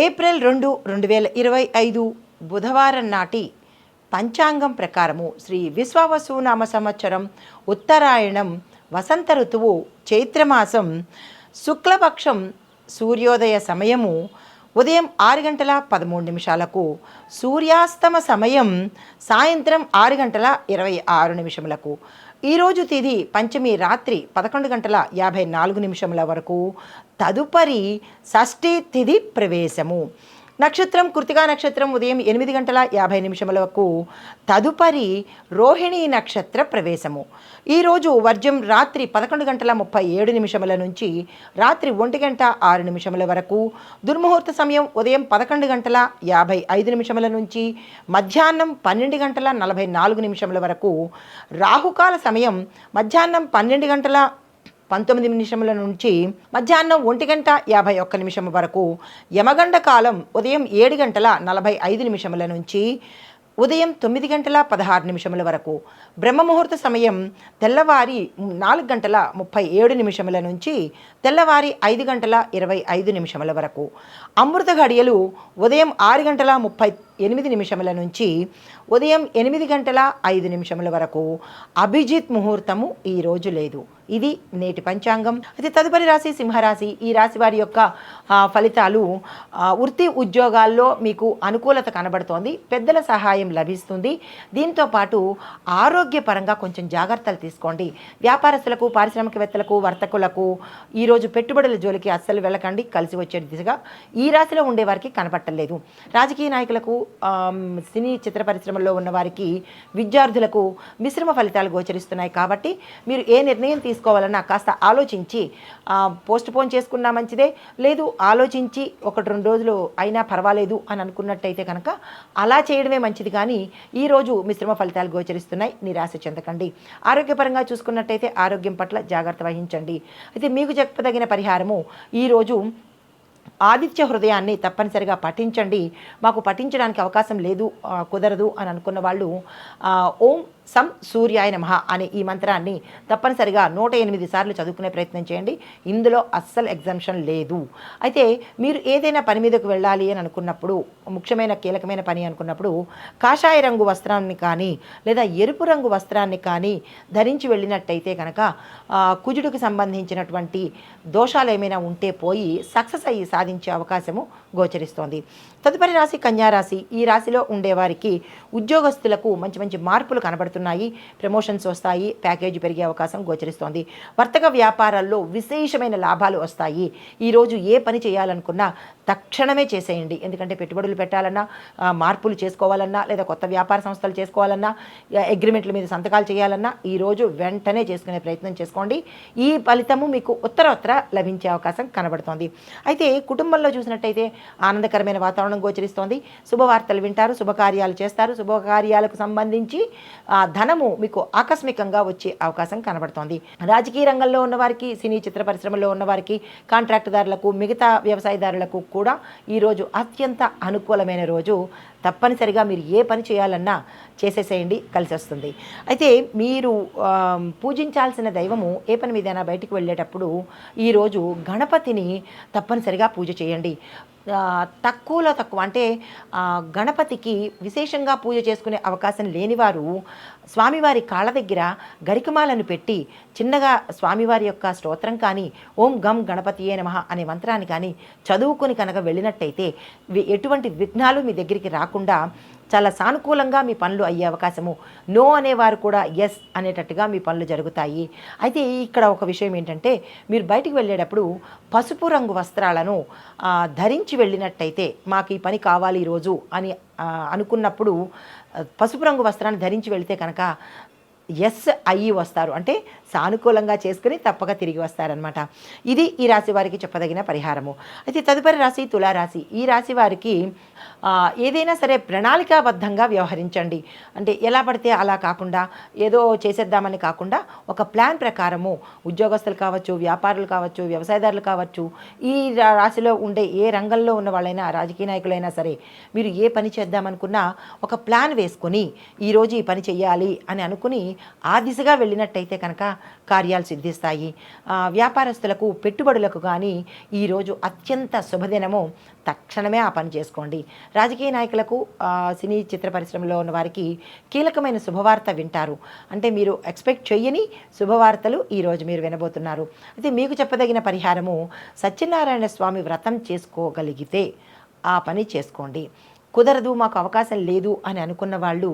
April 2, 2025 బుధవారం నాటి పంచాంగం ప్రకారము శ్రీ విశ్వావసునామ సంవత్సరం ఉత్తరాయణం వసంత ఋతువు చైత్రమాసం శుక్లపక్షం సూర్యోదయ సమయము ఉదయం 6:13 సూర్యాస్తమ సమయం సాయంత్రం 6:26 ఈరోజు తేదీ పంచమి రాత్రి 11:54 వరకు. తదుపరి షష్ఠీ తిథి ప్రవేశము. నక్షత్రం కృతికా నక్షత్రం ఉదయం 8:50 వరకు. తదుపరి రోహిణీ నక్షత్ర ప్రవేశము. ఈరోజు వర్జం రాత్రి 11:37 నుంచి రాత్రి 1:06 వరకు. దుర్ముహూర్త సమయం ఉదయం 11:55 నుంచి మధ్యాహ్నం 12:44 వరకు. రాహుకాల సమయం మధ్యాహ్నం 12:19 నుంచి మధ్యాహ్నం 1:51 వరకు. యమగండ కాలం ఉదయం 7:45 నుంచి ఉదయం 9:16 వరకు. బ్రహ్మముహూర్త సమయం తెల్లవారి 4:37 నుంచి తెల్లవారి 5:25 వరకు. అమృత ఘడియలు ఉదయం 6:38 నుంచి ఉదయం 8:05 వరకు. అభిజిత్ ముహూర్తము ఈరోజు లేదు. ఇది నేటి పంచాంగం. అయితే తదుపరి రాశి సింహరాశి. ఈ రాశి వారి యొక్క ఫలితాలు. వృత్తి ఉద్యోగాల్లో మీకు అనుకూలత కనబడుతోంది, పెద్దల సహాయం లభిస్తుంది. దీంతోపాటు ఆరోగ్యపరంగా కొంచెం జాగ్రత్తలు తీసుకోండి. వ్యాపారస్తులకు, పారిశ్రామికవేత్తలకు, వర్తకులకు ఈరోజు పెట్టుబడుల జోలికి అస్సలు వెళ్ళకండి, కలిసి వచ్చే దిశగా ఈ రాశిలో ఉండేవారికి కనపట్టలేదు. రాజకీయ నాయకులకు, సినీ చిత్ర పరిశ్రమల్లో ఉన్నవారికి, విద్యార్థులకు మిశ్రమ ఫలితాలు గోచరిస్తున్నాయి. కాబట్టి మీరు ఏ నిర్ణయం తీసుకోవాలన్నా కాస్త ఆలోచించి పోస్ట్ పోన్ చేసుకున్నా మంచిదే, లేదు ఆలోచించి 1-2 రోజులు అయినా పర్వాలేదు అని అనుకున్నట్టయితే కనుక అలా చేయడమే మంచిది. కానీ ఈరోజు మిశ్రమ ఫలితాలు గోచరిస్తున్నాయి, నిరాశ చెందకండి. ఆరోగ్యపరంగా చూసుకున్నట్టయితే ఆరోగ్యం పట్ల జాగ్రత్త వహించండి. అయితే మీకు చెప్పదగిన పరిహారము ఈరోజు ఆదిత్య హృదయాన్ని తప్పనిసరిగా పఠించండి. మాకు పఠించడానికి అవకాశం లేదు, కుదరదు అని అనుకున్న వాళ్ళు ఓం సం సూర్యాయ నమః అనే ఈ మంత్రాన్ని తప్పనిసరిగా 108 సార్లు చదువుకునే ప్రయత్నం చేయండి. ఇందులో అస్సలు ఎగ్జామ్షన్ లేదు. అయితే మీరు ఏదైనా పని మీదకు వెళ్ళాలి అని అనుకున్నప్పుడు, ముఖ్యమైన కీలకమైన పని అనుకున్నప్పుడు కాషాయ రంగు వస్త్రాన్ని కానీ లేదా ఎరుపు రంగు వస్త్రాన్ని కానీ ధరించి వెళ్ళినట్టయితే కనుక కుజుడికి సంబంధించినటువంటి దోషాలు ఏమైనా ఉంటే పోయి సక్సెస్ అయ్యి సాధించే అవకాశము గోచరిస్తోంది. తదుపరి రాశి కన్యారాశి. ఈ రాశిలో ఉండేవారికి ఉద్యోగస్తులకు మంచి మంచి మార్పులు కనబడుతున్నాయి. ప్రమోషన్స్ వస్తాయి, ప్యాకేజీ పెరిగే అవకాశం గోచరిస్తోంది. వర్తక వ్యాపారాల్లో విశేషమైన లాభాలు వస్తాయి. ఈరోజు ఏ పని చేయాలనుకున్నా తక్షణమే చేసేయండి. ఎందుకంటే పెట్టుబడులు పెట్టాలన్నా, మార్పులు చేసుకోవాలన్నా, లేదా కొత్త వ్యాపార సంస్థలు చేసుకోవాలన్నా, అగ్రిమెంట్ల మీద సంతకాలు చేయాలన్నా ఈరోజు వెంటనే చేసుకునే ప్రయత్నం చేసుకోండి. ఈ ఫలితము మీకు ఉత్తరోత్తర లభించే అవకాశం కనబడుతోంది. అయితే కుటుంబంలో చూసినట్టయితే ఆనందకరమైన వాతావరణం గోచరిస్తోంది. శుభవార్తలు వింటారు, శుభకార్యాలు చేస్తారు. శుభకార్యాలకు సంబంధించి ధనము మీకు ఆకస్మికంగా వచ్చే అవకాశం కనబడుతోంది. రాజకీయ రంగంలో ఉన్నవారికి, సినీ చిత్ర పరిశ్రమలో ఉన్నవారికి, కాంట్రాక్టుదారులకు, మిగతా వ్యవసాయదారులకు కూడా ఈరోజు అత్యంత అనుకూలమైన రోజు. తప్పనిసరిగా మీరు ఏ పని చేయాలన్నా చేసేసేయండి, కలిసి వస్తుంది. అయితే మీరు పూజించాల్సిన దైవము, ఏ పని మీదైనా బయటికి వెళ్ళేటప్పుడు ఈరోజు గణపతిని తప్పనిసరిగా పూజ చేయండి. తక్కువలో తక్కువ అంటే గణపతికి విశేషంగా పూజ చేసుకునే అవకాశం లేనివారు స్వామివారి కాళ్ళ దగ్గర గరికమాలను పెట్టి చిన్నగా స్వామివారి యొక్క స్తోత్రం కానీ, ఓం గం గణపతియే నమః అనే మంత్రాన్ని కానీ చదువుకొని కనుక వెళ్ళినట్టయితే ఎటువంటి విఘ్నాలు మీ దగ్గరికి రాకుండా చాలా సానుకూలంగా మీ పనులు అయ్యే అవకాశము, నో అనేవారు కూడా ఎస్ అనేటట్టుగా మీ పనులు జరుగుతాయి. అయితే ఇక్కడ ఒక విషయం ఏంటంటే, మీరు బయటికి వెళ్ళేటప్పుడు పసుపు రంగు వస్త్రాలను ధరించి వెళ్ళినట్టయితే, మాకు ఈ పని కావాలి ఈరోజు అని అనుకున్నప్పుడు పసుపు రంగు వస్త్రాన్ని ధరించి వెళితే కనుక ఎస్ అయ్యి వస్తారు. అంటే సానుకూలంగా చేసుకుని తప్పక తిరిగి వస్తారనమాట. ఇది ఈ రాశి వారికి చెప్పదగిన పరిహారము. అయితే తదుపరి రాశి తులారాశి. ఈ రాశి వారికి ఏదైనా సరే ప్రణాళికాబద్ధంగా వ్యవహరించండి. అంటే ఎలా పడితే అలా కాకుండా, ఏదో చేసేద్దామని కాకుండా ఒక ప్లాన్ ప్రకారము ఉద్యోగస్తులు కావచ్చు, వ్యాపారులు కావచ్చు, వ్యవసాయదారులు కావచ్చు, ఈ రాశిలో ఉండే ఏ రంగంలో ఉన్న వాళ్ళైనా, రాజకీయ నాయకులైనా సరే, మీరు ఏ పని చేద్దామనుకున్నా ఒక ప్లాన్ వేసుకొని ఈరోజు ఈ పని చెయ్యాలి అని అనుకుని ఆ దిశగా వెళ్ళినట్టయితే కనుక కార్యాలు సిద్ధిస్తాయి. వ్యాపారస్తులకు పెట్టుబడులకు కానీ ఈరోజు అత్యంత శుభదినము, తక్షణమే ఆ పని చేసుకోండి. రాజకీయ నాయకులకు, సినీ చిత్ర పరిశ్రమలో ఉన్న వారికి కీలకమైన శుభవార్త వింటారు. అంటే మీరు ఎక్స్పెక్ట్ చేయని శుభవార్తలు ఈరోజు మీరు వినబోతున్నారు. అయితే మీకు చెప్పదగిన పరిహారము, సత్యనారాయణ స్వామి వ్రతం చేసుకోగలిగితే ఆ పని చేసుకోండి. కుదరదు, మాకు అవకాశం లేదు అని అనుకున్న వాళ్ళు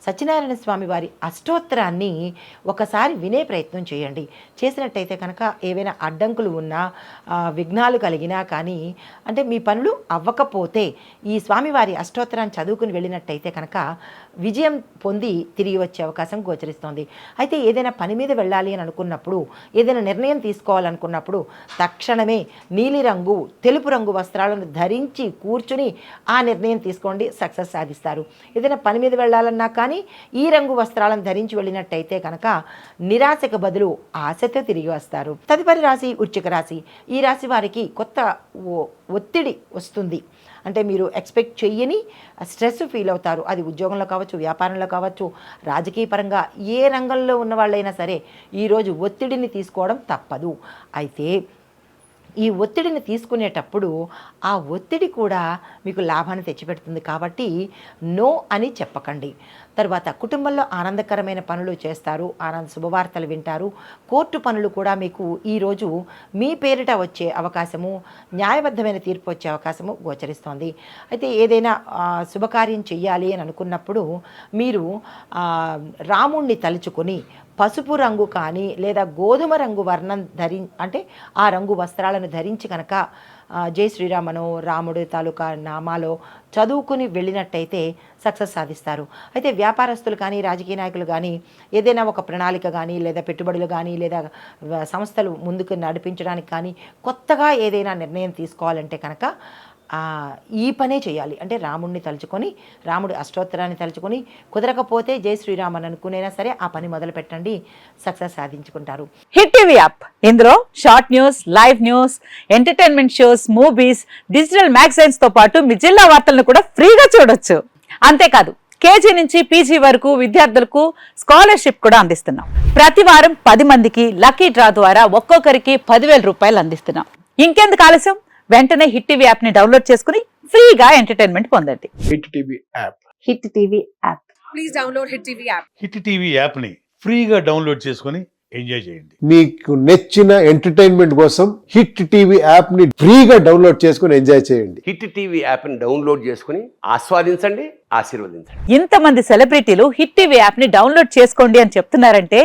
సత్యనారాయణ స్వామి వారి అష్టోత్తరాన్ని ఒకసారి వినే ప్రయత్నం చేయండి. చేసినట్టయితే కనుక ఏవైనా అడ్డంకులు ఉన్నా, విఘ్నాలు కలిగినా కానీ, అంటే మీ పనులు అవ్వకపోతే ఈ స్వామివారి అష్టోత్తరాన్ని చదువుకుని వెళ్ళినట్టయితే కనుక విజయం పొంది తిరిగి వచ్చే అవకాశం గోచరిస్తోంది. అయితే ఏదైనా పని మీద వెళ్ళాలి అని అనుకున్నప్పుడు, ఏదైనా నిర్ణయం తీసుకోవాలనుకున్నప్పుడు తక్షణమే నీలిరంగు, తెలుపు రంగు వస్త్రాలను ధరించి కూర్చుని ఆ నిర్ణయం తీసుకోండి, సక్సెస్ సాధిస్తారు. ఏదైనా పని మీద వెళ్ళాలన్నా కానీ ఈ రంగు వస్త్రాలను ధరించి వెళ్ళినట్టయితే కనుక నిరాశకు బదులు ఆశతో తిరిగి వస్తారు. తదుపరి రాశి వృశ్చిక రాశి. ఈ రాశి వారికి కొత్త ఒత్తిడి వస్తుంది. అంటే మీరు ఎక్స్పెక్ట్ చెయ్యని స్ట్రెస్ ఫీల్ అవుతారు. అది ఉద్యోగంలో కావచ్చు, వ్యాపారంలో కావచ్చు, రాజకీయ పరంగా ఏ రంగంలో ఉన్న వాళ్ళైనా సరే ఈరోజు ఒత్తిడిని తీసుకోవడం తప్పదు. అయితే ఈ ఒత్తిడిని తీసుకునేటప్పుడు ఆ ఒత్తిడి కూడా మీకు లాభాన్ని తెచ్చిపెడుతుంది. కాబట్టి నో అని చెప్పకండి. తర్వాత కుటుంబంలో ఆనందకరమైన పనులు చేస్తారు, శుభవార్తలు వింటారు. కోర్టు పనులు కూడా మీకు ఈరోజు మీ పేరిట వచ్చే అవకాశము, న్యాయబద్ధమైన తీర్పు వచ్చే అవకాశము గోచరిస్తోంది. అయితే ఏదైనా శుభకార్యం చెయ్యాలి అని అనుకున్నప్పుడు మీరు రాముణ్ణి తలుచుకొని పసుపు రంగు కానీ లేదా గోధుమ రంగు వర్ణం అంటే ఆ రంగు వస్త్రాలను ధరించి కనుక జై శ్రీరామనో, రాముడి తాలూకా నామాలో చదువుకుని వెళ్ళినట్టయితే సక్సెస్ సాధిస్తారు. అయితే వ్యాపారస్తులు కానీ, రాజకీయ నాయకులు కానీ ఏదైనా ఒక ప్రణాళిక కానీ, లేదా పెట్టుబడులు కానీ, లేదా సంస్థలు ముందుకు నడిపించడానికి కానీ కొత్తగా ఏదైనా నిర్ణయం తీసుకోవాలంటే కనుక ఈ పనే చేయాలి. అంటే రాముడిని తలుచుకొని, రాముడి అష్టోత్తరాన్ని తలుచుకొని, కుదరకపోతే జై శ్రీరామ్ అని అనుకునేనా సరే ఆ పని మొదలు పెట్టండి, సక్సెస్ సాధించుకుంటారు. హిట్ టీవీ యాప్, ఇందులో short news, live news, entertainment shows, movies, digital magazines తో పాటు మీ జిల్లా వార్తలను కూడా ఫ్రీగా చూడొచ్చు. అంతేకాదు కేజీ నుంచి పీజీ వరకు విద్యార్థులకు స్కాలర్షిప్ కూడా అందిస్తున్నాం. ప్రతి వారం 10 మందికి లక్కీ డ్రా ద్వారా ఒక్కొక్కరికి 10,000 రూపాయలు అందిస్తున్నాం. ఇంకెందుకు ఆలస్యం, వెంటనే హిట్ టీవీ యాప్ ని డౌన్లోడ్ చేసుకుని ఫ్రీగా ఎంటర్టైన్మెంట్ పొందండి. Hit TV app. Hit TV app. Please download hit TV app. Hit TV app ని ఫ్రీగా డౌన్లోడ్ చేసుకుని ఎంజాయ్ చేయండి. మీకు నచ్చిన ఎంటర్టైన్మెంట్ కోసం హిట్ టీవీ యాప్ ని ఫ్రీగా డౌన్లోడ్ చేసుకుని ఎంజాయ్ చేయండి. హిట్ టీవీ యాప్ ని డౌన్లోడ్ చేసుకుని ఆస్వాదించండి, ఆశీర్వదించండి. ఇంతమంది సెలబ్రిటీలు హిట్ టీవీ యాప్ ని డౌన్లోడ్ చేసుకోండి అని చెప్తున్నారంటే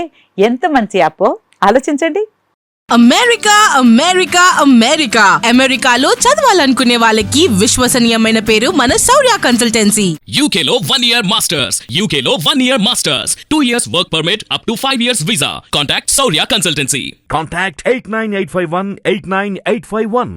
ఎంత మంచి యాప్ ఆలోచించండి. అమెరికా అమెరికా అమెరికా అమెరికాలో చదవాలనుకునే వాళ్ళకి విశ్వసనీయమైన పేరు మన శౌర్య కన్సల్టెన్సీ. UK లో 1 year masters, UK లో 1 year masters, 2 years work permit up to 5 years visa. Contact Saurya Consultancy. Contact 89851 89851.